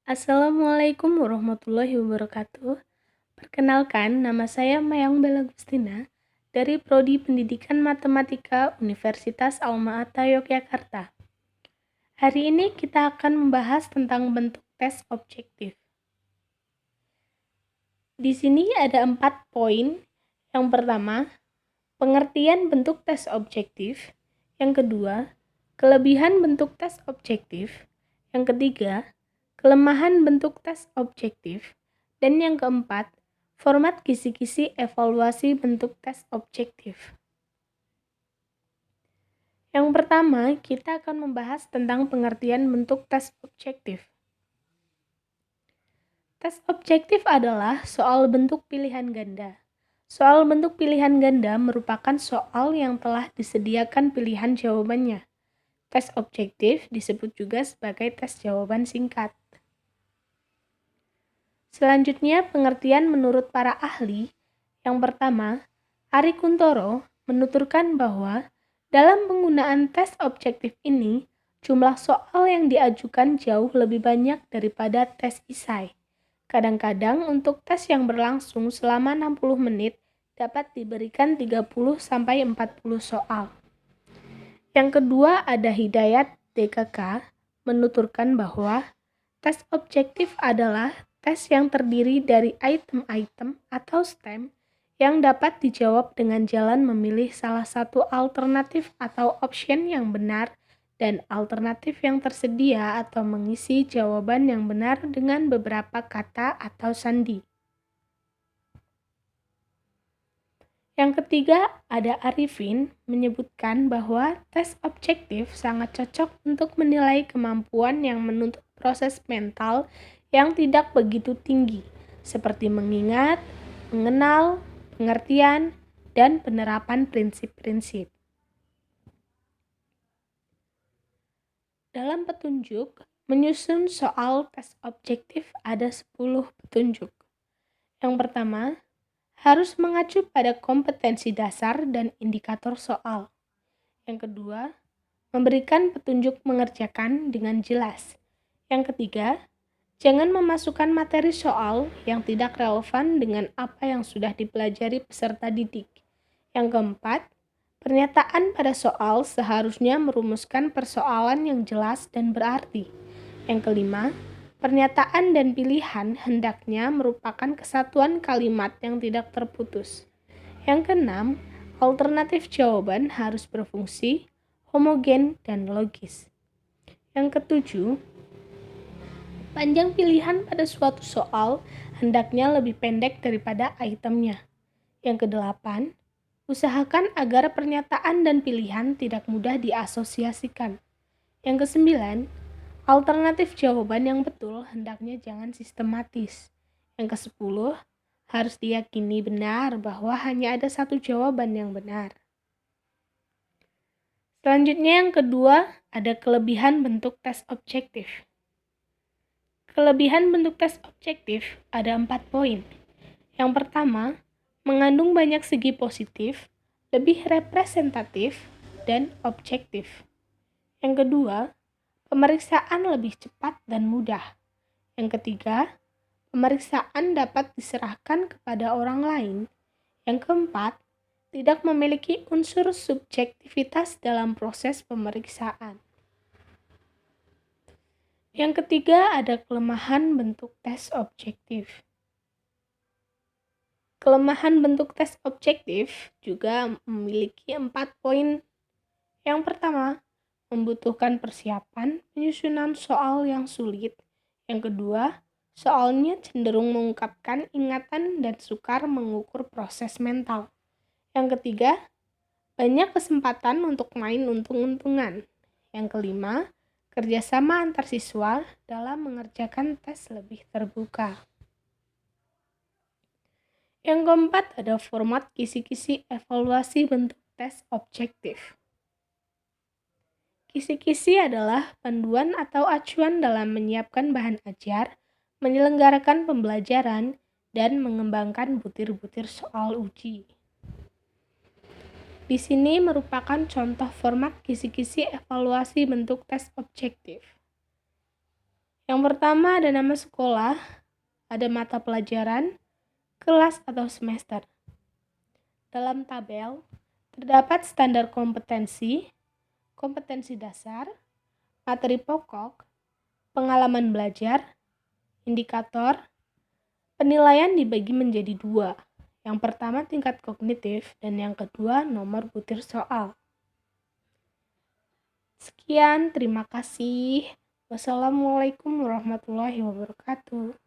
Assalamualaikum warahmatullahi wabarakatuh. Perkenalkan, nama saya Mayang Bella Gustina dari Prodi Pendidikan Matematika Universitas Alma-Ata Yogyakarta. Hari ini kita akan membahas tentang bentuk tes objektif. Di sini ada 4 poin. Yang pertama, pengertian bentuk tes objektif. Yang kedua, kelebihan bentuk tes objektif. Yang ketiga, kelemahan bentuk tes objektif. Dan yang keempat, format kisi-kisi evaluasi bentuk tes objektif. Yang pertama, kita akan membahas tentang pengertian bentuk tes objektif. Tes objektif adalah soal bentuk pilihan ganda. Soal bentuk pilihan ganda merupakan soal yang telah disediakan pilihan jawabannya. Tes objektif disebut juga sebagai tes jawaban singkat. Selanjutnya, pengertian menurut para ahli. Yang pertama, Ari Kuntoro menuturkan bahwa dalam penggunaan tes objektif ini, jumlah soal yang diajukan jauh lebih banyak daripada tes isai. Kadang-kadang untuk tes yang berlangsung selama 60 menit dapat diberikan 30-40 soal. Yang kedua, ada Hidayat DKK menuturkan bahwa tes objektif adalah tes yang terdiri dari item-item atau STEM yang dapat dijawab dengan jalan memilih salah satu alternatif atau option yang benar dan alternatif yang tersedia atau mengisi jawaban yang benar dengan beberapa kata atau sandi. Yang ketiga, ada Arifin menyebutkan bahwa tes objektif sangat cocok untuk menilai kemampuan yang menuntut proses mental yang tidak begitu tinggi, seperti mengingat, mengenal, pengertian, dan penerapan prinsip-prinsip. Dalam petunjuk, menyusun soal tes objektif ada 10 petunjuk. Yang pertama, harus mengacu pada kompetensi dasar dan indikator soal. Yang kedua, memberikan petunjuk mengerjakan dengan jelas. Yang ketiga, jangan memasukkan materi soal yang tidak relevan dengan apa yang sudah dipelajari peserta didik. Yang keempat, pernyataan pada soal seharusnya merumuskan persoalan yang jelas dan berarti. Yang kelima, pernyataan dan pilihan hendaknya merupakan kesatuan kalimat yang tidak terputus. Yang keenam, alternatif jawaban harus berfungsi, homogen, dan logis. Yang ketujuh, panjang pilihan pada suatu soal hendaknya lebih pendek daripada itemnya. Yang kedelapan, usahakan agar pernyataan dan pilihan tidak mudah diasosiasikan. Yang kesembilan, alternatif jawaban yang betul hendaknya jangan sistematis. Yang kesepuluh, harus diyakini benar bahwa hanya ada satu jawaban yang benar. Selanjutnya yang kedua, ada kelebihan bentuk tes objektif. Kelebihan bentuk tes objektif ada 4 poin. Yang pertama, mengandung banyak segi positif, lebih representatif, dan objektif. Yang kedua, pemeriksaan lebih cepat dan mudah. Yang ketiga, pemeriksaan dapat diserahkan kepada orang lain. Yang keempat, tidak memiliki unsur subjektivitas dalam proses pemeriksaan. Yang ketiga, ada kelemahan bentuk tes objektif. Kelemahan bentuk tes objektif juga memiliki 4 poin. Yang pertama, membutuhkan persiapan penyusunan soal yang sulit. Yang kedua, soalnya cenderung mengungkapkan ingatan dan sukar mengukur proses mental. Yang ketiga, banyak kesempatan untuk main untung-untungan. Yang kelima, kerjasama antar siswa dalam mengerjakan tes lebih terbuka. Yang keempat, ada format kisi-kisi evaluasi bentuk tes objektif. Kisi-kisi adalah panduan atau acuan dalam menyiapkan bahan ajar, menyelenggarakan pembelajaran, dan mengembangkan butir-butir soal uji. Di sini merupakan contoh format kisi-kisi evaluasi bentuk tes objektif. Yang pertama ada nama sekolah, ada mata pelajaran, kelas atau semester. Dalam tabel, terdapat standar kompetensi, kompetensi dasar, materi pokok, pengalaman belajar, indikator. Penilaian dibagi menjadi dua. Yang pertama tingkat kognitif dan yang kedua nomor butir soal. Sekian, terima kasih. Wassalamualaikum warahmatullahi wabarakatuh.